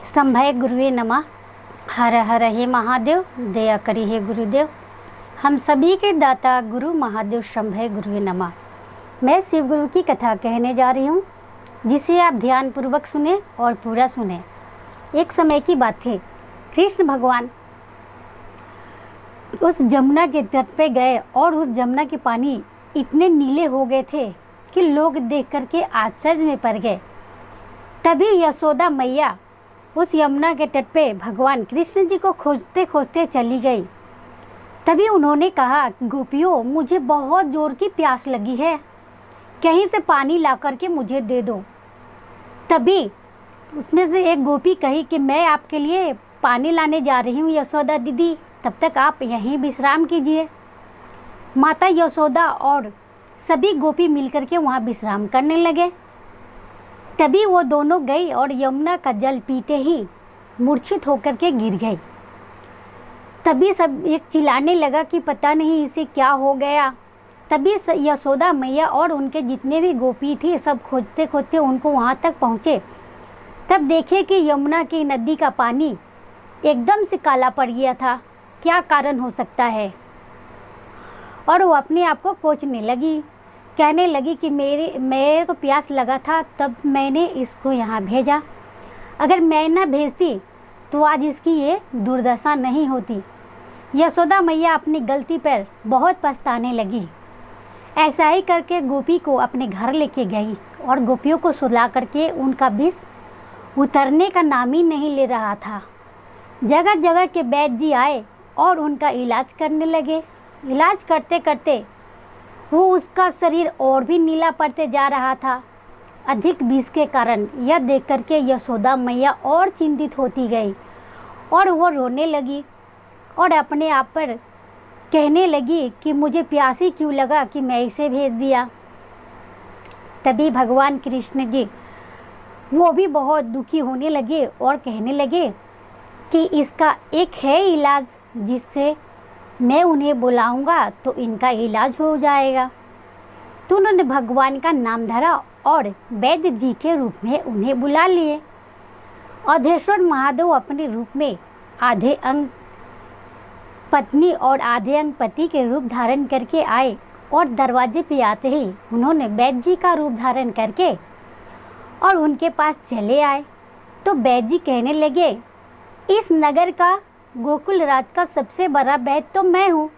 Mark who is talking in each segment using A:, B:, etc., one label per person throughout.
A: संभय गुरुवे नमः। हर हर हे महादेव, दया करी हे गुरुदेव। हम सभी के दाता गुरु महादेव संभय गुरुवे नमः। मैं शिव गुरु की कथा कहने जा रही हूँ, जिसे आप ध्यानपूर्वक सुने और पूरा सुने। एक समय की बात है, कृष्ण भगवान उस जमुना के तट पे गए और उस जमुना के पानी इतने नीले हो गए थे कि लोग देख करके आश्चर्य में पड़ गए। तभी यशोदा मैया उस यमुना के तट पे भगवान कृष्ण जी को खोजते खोजते चली गई। तभी उन्होंने कहा, गोपियों, मुझे बहुत ज़ोर की प्यास लगी है, कहीं से पानी ला करके मुझे दे दो। तभी उसमें से एक गोपी कही कि मैं आपके लिए पानी लाने जा रही हूँ यशोदा दीदी, तब तक आप यहीं विश्राम कीजिए। माता यशोदा और सभी गोपी मिलकर के वहाँ विश्राम करने लगे। तभी वो दोनों गई और यमुना का जल पीते ही मूर्छित होकर के गिर गई। तभी सब एक चिल्लाने लगा कि पता नहीं इसे क्या हो गया। तभी यशोदा मैया और उनके जितने भी गोपी थी सब खोजते खोजते उनको वहाँ तक पहुँचे। तब देखे कि यमुना की नदी का पानी एकदम से काला पड़ गया था। क्या कारण हो सकता है? और वो अपने आप को कोसने लगी, कहने लगी कि मेरे को प्यास लगा था तब मैंने इसको यहाँ भेजा। अगर मैं ना भेजती तो आज इसकी ये दुर्दशा नहीं होती। यशोदा मैया अपनी गलती पर बहुत पछताने लगी। ऐसा ही करके गोपी को अपने घर लेके गई और गोपियों को सुला करके उनका विष उतरने का नाम ही नहीं ले रहा था। जगह जगह के वैद्य जी आए और उनका इलाज करने लगे। इलाज करते करते वो उसका शरीर और भी नीला पड़ते जा रहा था, अधिक विष के कारण। यह देख करके यशोदा मैया और चिंतित होती गई और वो रोने लगी और अपने आप पर कहने लगी कि मुझे प्यासी क्यों लगा कि मैं इसे भेज दिया। तभी भगवान कृष्ण जी वो भी बहुत दुखी होने लगे और कहने लगे कि इसका एक है इलाज, जिससे मैं उन्हें बुलाऊंगा तो इनका इलाज हो जाएगा। तो उन्होंने भगवान का नाम धरा और वैद्य जी के रूप में उन्हें बुला लिए। अधेश्वर महादेव अपने रूप में आधे अंग पत्नी और आधे अंग पति के रूप धारण करके आए और दरवाजे पे आते ही उन्होंने वैद्य जी का रूप धारण करके और उनके पास चले आए। तो वैद्य जी कहने लगे, इस नगर का गोकुल राज का सबसे बड़ा वैद्य तो मैं हूँ।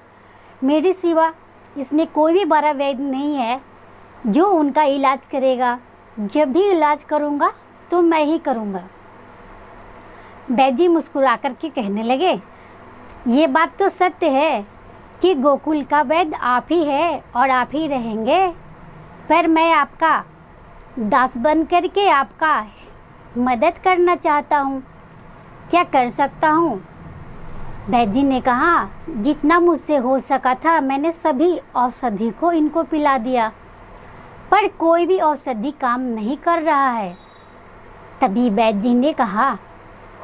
A: मेरे सिवा इसमें कोई भी बड़ा वैद्य नहीं है जो उनका इलाज करेगा। जब भी इलाज करूँगा तो मैं ही करूँगा। वैद्य जी मुस्कुरा कर के कहने लगे, ये बात तो सत्य है कि गोकुल का वैद्य आप ही है और आप ही रहेंगे, पर मैं आपका दास बन करके आपका मदद करना चाहता हूँ। क्या कर सकता हूँ? वैद्य जी ने कहा, जितना मुझसे हो सका था मैंने सभी औषधि को इनको पिला दिया, पर कोई भी औषधि काम नहीं कर रहा है। तभी वैद्य जी ने कहा,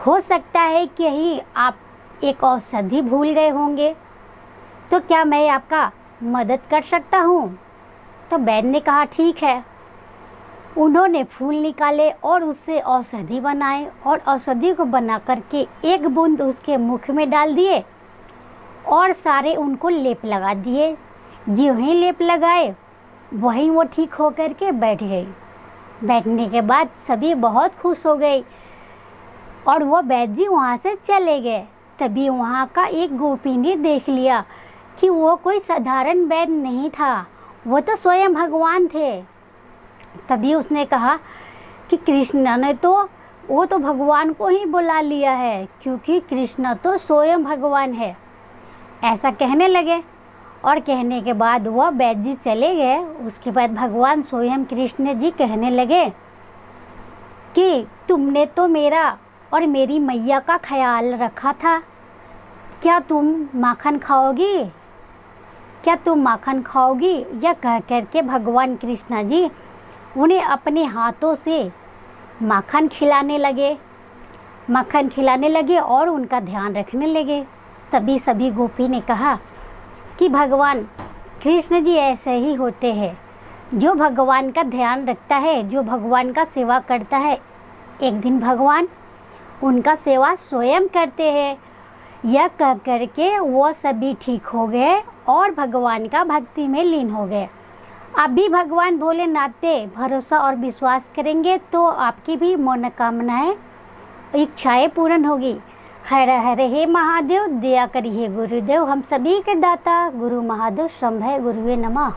A: हो सकता है कि यही आप एक औषधि भूल गए होंगे, तो क्या मैं आपका मदद कर सकता हूँ? तो वैद्य ने कहा, ठीक है। उन्होंने फूल निकाले और उससे औषधि बनाए और औषधि को बना करके एक बूंद उसके मुख में डाल दिए और सारे उनको लेप लगा दिए। जो ही लेप लगाए वहीं वो ठीक हो कर के बैठ गई। बैठने के बाद सभी बहुत खुश हो गए और वो वैद्य जी वहाँ से चले गए। तभी वहाँ का एक गोपी ने देख लिया कि वो कोई साधारण वैद्य नहीं था, वो तो स्वयं भगवान थे। तभी उसने कहा कि कृष्ण ने तो वो तो भगवान को ही बुला लिया है, क्योंकि कृष्ण तो स्वयं भगवान है। ऐसा कहने लगे और कहने के बाद वह वैद्य जी चले गए। उसके बाद भगवान स्वयं कृष्ण जी कहने लगे कि तुमने तो मेरा और मेरी मैया का ख्याल रखा था, क्या तुम माखन खाओगी? क्या तुम माखन खाओगी? यह कह करके भगवान कृष्ण जी उन्हें अपने हाथों से माखन खिलाने लगे और उनका ध्यान रखने लगे। तभी सभी गोपी ने कहा कि भगवान कृष्ण जी ऐसे ही होते हैं, जो भगवान का ध्यान रखता है, जो भगवान का सेवा करता है, एक दिन भगवान उनका सेवा स्वयं करते हैं। यह कह करके वो सभी ठीक हो गए और भगवान का भक्ति में लीन हो गए। आप भी भगवान भोलेनाथ पे भरोसा और विश्वास करेंगे तो आपकी भी मनोकामनाएं, इच्छाएं पूर्ण होगी। हर हर हे महादेव, दया करिए गुरुदेव, हम सभी के दाता गुरु महादेव शंभय गुरुवे नमः।